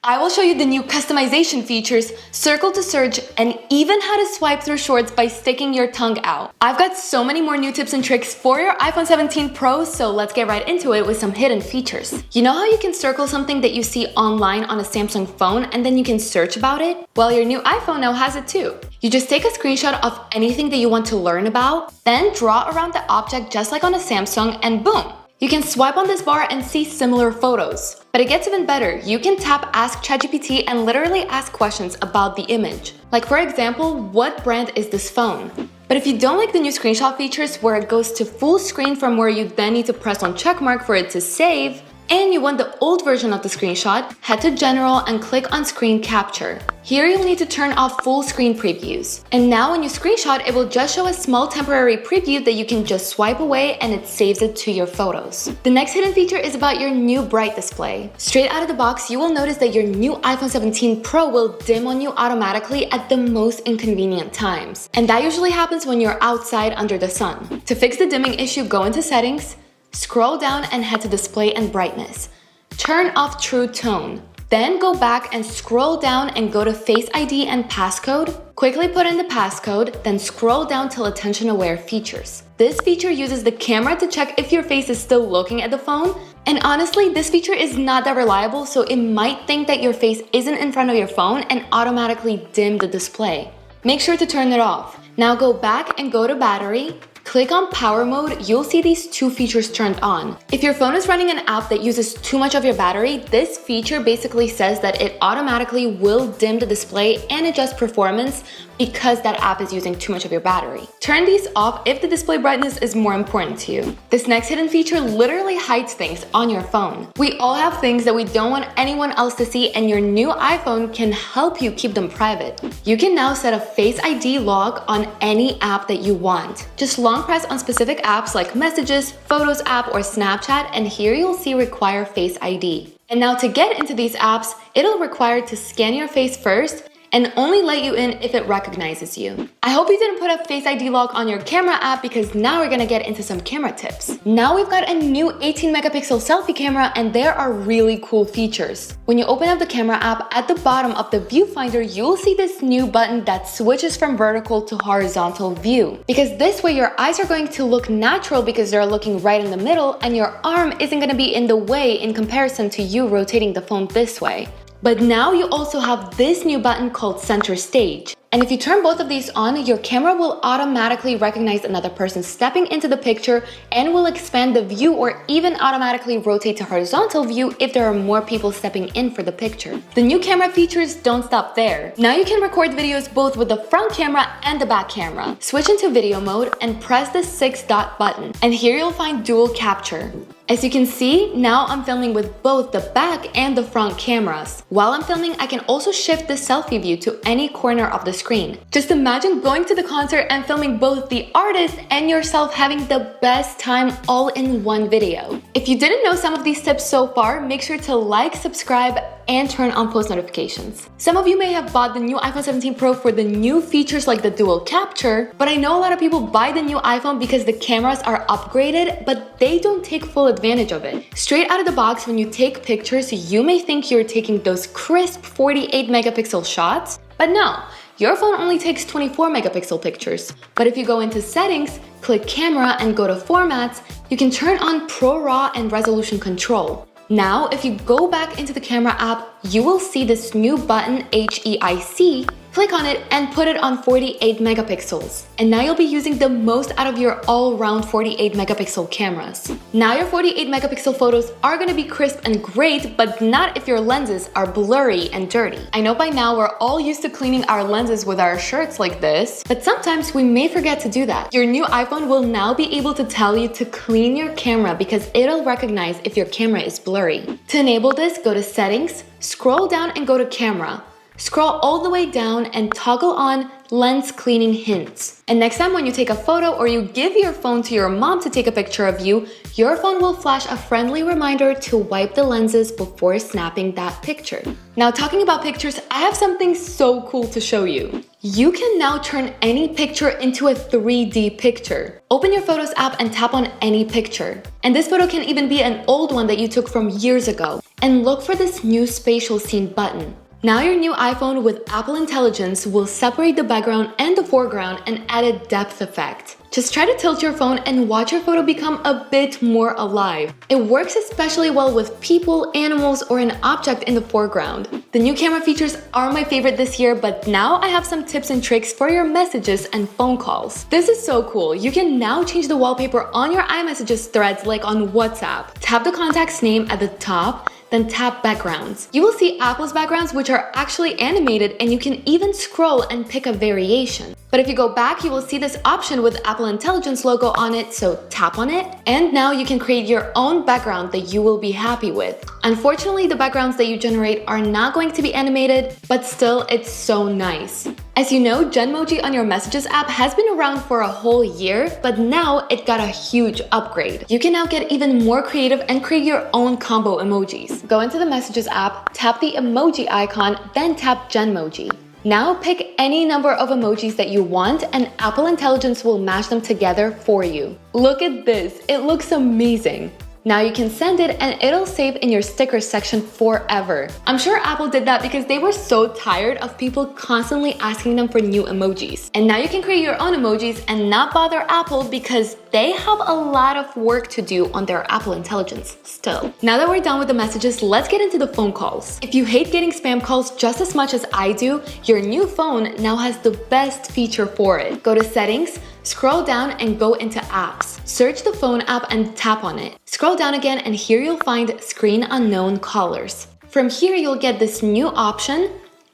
I will show you the new customization features, circle to search, and even how to swipe through shorts by sticking your tongue out. I've got so many more new tips and tricks for your iPhone 17 Pro, so let's get right into it with some hidden features. You know how you can circle something that you see online on a Samsung phone and then you can search about it? Well, your new iPhone now has it too. You just take a screenshot of anything that you want to learn about, then draw around the object just like on a Samsung, and boom! You can swipe on this bar and see similar photos. But it gets even better. You can tap Ask ChatGPT and literally ask questions about the image. Like for example, what brand is this phone? But if you don't like the new screenshot features where it goes to full screen from where you then need to press on checkmark for it to save, and you want the old version of the screenshot, head to General and click on Screen Capture. Here you'll need to turn off full screen previews. And now when you screenshot, it will just show a small temporary preview that you can just swipe away and it saves it to your photos. The next hidden feature is about your new bright display. Straight out of the box, you will notice that your new iPhone 17 Pro will dim on you automatically at the most inconvenient times. And that usually happens when you're outside under the sun. To fix the dimming issue, go into Settings, scroll down and head to Display and Brightness. Turn off True Tone. Then go back and scroll down and go to Face ID and Passcode. Quickly put in the passcode, then scroll down till Attention Aware Features. This feature uses the camera to check if your face is still looking at the phone. And honestly, this feature is not that reliable, so it might think that your face isn't in front of your phone and automatically dim the display. Make sure to turn it off. Now go back and go to Battery. Click on Power Mode, you'll see these two features turned on. If your phone is running an app that uses too much of your battery, this feature basically says that it automatically will dim the display and adjust performance because that app is using too much of your battery. Turn these off if the display brightness is more important to you. This next hidden feature literally hides things on your phone. We all have things that we don't want anyone else to see, and your new iPhone can help you keep them private. You can now set a Face ID lock on any app that you want. Just long press on specific apps like Messages, Photos app, or Snapchat, and here you'll see Require Face ID. And now to get into these apps, it'll require to scan your face first and only let you in if it recognizes you. I hope you didn't put a Face ID lock on your camera app, because now we're gonna get into some camera tips. Now we've got a new 18 megapixel selfie camera, and there are really cool features. When you open up the camera app, at the bottom of the viewfinder, you'll see this new button that switches from vertical to horizontal view. Because this way your eyes are going to look natural because they're looking right in the middle, and your arm isn't gonna be in the way in comparison to you rotating the phone this way. But now you also have this new button called Center Stage. And if you turn both of these on, your camera will automatically recognize another person stepping into the picture and will expand the view or even automatically rotate to horizontal view if there are more people stepping in for the picture. The new camera features don't stop there. Now you can record videos both with the front camera and the back camera. Switch into video mode and press the 6-dot button. And here you'll find dual capture. As you can see, now I'm filming with both the back and the front cameras. While I'm filming, I can also shift the selfie view to any corner of the screen. Just imagine going to the concert and filming both the artist and yourself having the best time all in one video. If you didn't know some of these tips so far, make sure to like, subscribe, and turn on post notifications. Some of you may have bought the new iPhone 17 Pro for the new features like the dual capture, but I know a lot of people buy the new iPhone because the cameras are upgraded, but they don't take full advantage of it. Straight out of the box, when you take pictures, you may think you're taking those crisp 48 megapixel shots, but no, your phone only takes 24 megapixel pictures. But if you go into Settings, click Camera, and go to Formats, you can turn on Pro RAW and Resolution Control. Now, if you go back into the camera app, you will see this new button, HEIC. Click on it and put it on 48 megapixels. And now you'll be using the most out of your all-round 48 megapixel cameras. Now your 48 megapixel photos are gonna be crisp and great, but not if your lenses are blurry and dirty. I know by now we're all used to cleaning our lenses with our shirts like this, but sometimes we may forget to do that. Your new iPhone will now be able to tell you to clean your camera because it'll recognize if your camera is blurry. To enable this, go to Settings, scroll down and go to Camera. Scroll all the way down and toggle on Lens Cleaning Hints. And next time when you take a photo or you give your phone to your mom to take a picture of you, your phone will flash a friendly reminder to wipe the lenses before snapping that picture. Now, talking about pictures, I have something so cool to show you. You can now turn any picture into a 3D picture. Open your Photos app and tap on any picture. And this photo can even be an old one that you took from years ago. and look for this new spatial scene button. Now your new iPhone with Apple Intelligence will separate the background and the foreground and add a depth effect. Just try to tilt your phone and watch your photo become a bit more alive. It works especially well with people, animals, or an object in the foreground. The new camera features are my favorite this year, but now I have some tips and tricks for your messages and phone calls. This is so cool. You can now change the wallpaper on your iMessages threads like on WhatsApp. Tap the contact's name at the top, then tap backgrounds. You will see Apple's backgrounds, which are actually animated, and you can even scroll and pick a variation. But if you go back, you will see this option with Apple Intelligence logo on it, so tap on it. And now you can create your own background that you will be happy with. Unfortunately, the backgrounds that you generate are not going to be animated, but still, it's so nice. As you know, Genmoji on your Messages app has been around for a whole year, but now it got a huge upgrade. You can now get even more creative and create your own combo emojis. Go into the Messages app, tap the emoji icon, then tap Genmoji. Now pick any number of emojis that you want and Apple Intelligence will match them together for you. Look at this, it looks amazing. Now you can send it and it'll save in your stickers section forever. I'm sure Apple did that because they were so tired of people constantly asking them for new emojis. And now you can create your own emojis and not bother Apple because they have a lot of work to do on their Apple Intelligence still. Now that we're done with the messages, let's get into the phone calls. If you hate getting spam calls just as much as I do, your new phone now has the best feature for it. Go to Settings, scroll down and go into Apps. Search the phone app and tap on it. Scroll down again and here you'll find Screen Unknown Callers. From here you'll get this new option,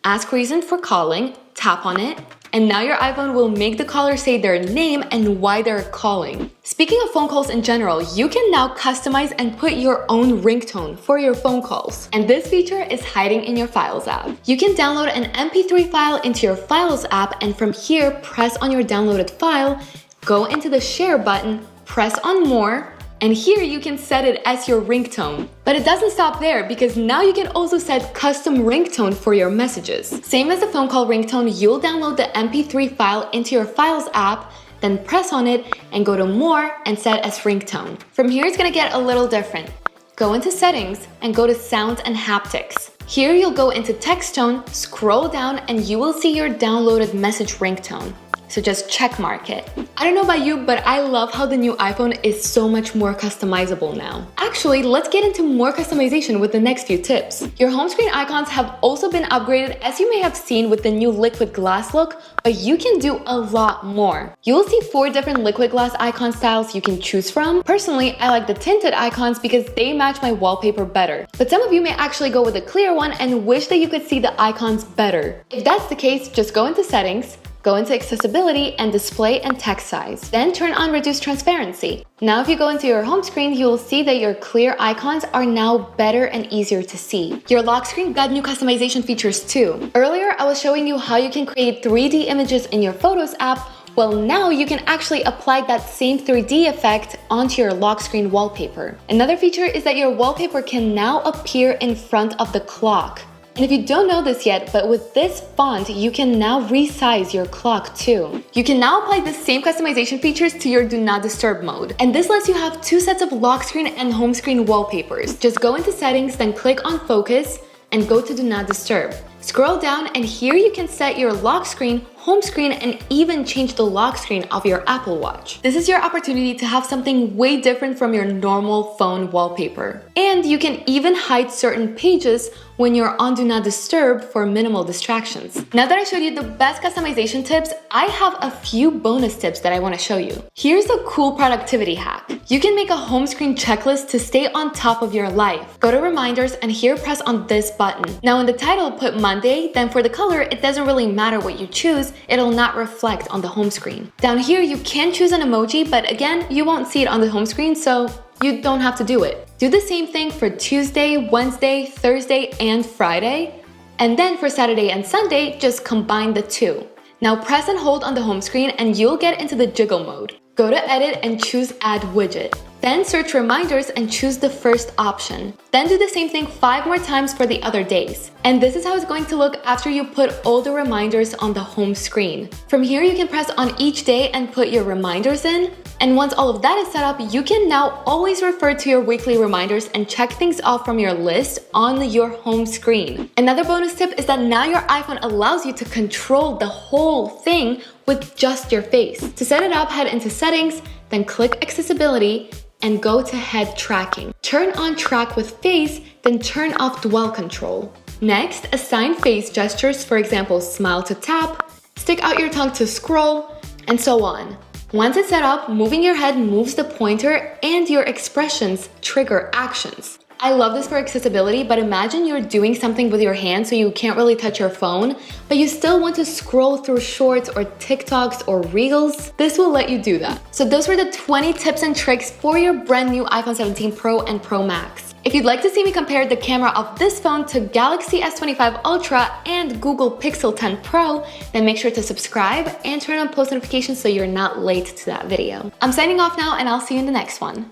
Ask Reason for Calling, tap on it, and now your iPhone will make the caller say their name and why they're calling. Speaking of phone calls in general, you can now customize and put your own ringtone for your phone calls. And this feature is hiding in your Files app. You can download an MP3 file into your Files app and from here, press on your downloaded file, go into the Share button, press on More, and here you can set it as your ringtone. But it doesn't stop there because now you can also set custom ringtone for your messages. Same as the phone call ringtone, you'll download the MP3 file into your Files app, then press on it and go to More and set as ringtone. From here it's gonna get a little different. Go into Settings and go to Sounds and Haptics. Here you'll go into Text Tone, scroll down and you will see your downloaded message ringtone. So just check mark it. I don't know about you, but I love how the new iPhone is so much more customizable now. Actually, let's get into more customization with the next few tips. Your home screen icons have also been upgraded, as you may have seen with the new liquid glass look, but you can do a lot more. You will see 4 different liquid glass icon styles you can choose from. Personally, I like the tinted icons because they match my wallpaper better. But some of you may actually go with a clear one and wish that you could see the icons better. If that's the case, just go into Settings, go into Accessibility and Display and Text Size. Then turn on Reduce Transparency. Now if you go into your home screen, you will see that your clear icons are now better and easier to see. Your lock screen got new customization features too. Earlier, I was showing you how you can create 3D images in your Photos app. Well, now you can actually apply that same 3D effect onto your lock screen wallpaper. Another feature is that your wallpaper can now appear in front of the clock. And if you don't know this yet, but with this font, you can now resize your clock too. You can now apply the same customization features to your Do Not Disturb mode. And this lets you have 2 sets of lock screen and home screen wallpapers. Just go into Settings, then click on Focus, and go to Do Not Disturb. Scroll down and here you can set your lock screen, home screen, and even change the lock screen of your Apple Watch. This is your opportunity to have something way different from your normal phone wallpaper. And you can even hide certain pages when you're on Do Not Disturb for minimal distractions. Now that I showed you the best customization tips, I have a few bonus tips that I want to show you. Here's a cool productivity hack. You can make a home screen checklist to stay on top of your life. Go to Reminders and here press on this button. Now in the title put Monday, then for the color, it doesn't really matter what you choose, it'll not reflect on the home screen. Down here you can choose an emoji, but again, you won't see it on the home screen, so you don't have to do it. Do the same thing for Tuesday, Wednesday, Thursday, and Friday. And then for Saturday and Sunday, just combine the 2. Now press and hold on the home screen and you'll get into the jiggle mode. Go to Edit and choose Add Widget. Then search Reminders and choose the first option. Then do the same thing 5 more times for the other days. And this is how it's going to look after you put all the reminders on the home screen. From here, you can press on each day and put your reminders in. And once all of that is set up, you can now always refer to your weekly reminders and check things off from your list on your home screen. Another bonus tip is that now your iPhone allows you to control the whole thing with just your face. To set it up, head into settings, then click accessibility and go to head tracking. Turn on track with face, then turn off dwell control. Next, assign face gestures, for example, smile to tap, stick out your tongue to scroll, and so on. Once it's set up, moving your head moves the pointer and your expressions trigger actions. I love this for accessibility, but imagine you're doing something with your hand so you can't really touch your phone, but you still want to scroll through shorts or TikToks or Reels. This will let you do that. So those were the 20 tips and tricks for your brand new iPhone 17 Pro and Pro Max. If you'd like to see me compare the camera of this phone to Galaxy S25 Ultra and Google Pixel 10 Pro, then make sure to subscribe and turn on post notifications so you're not late to that video. I'm signing off now and I'll see you in the next one.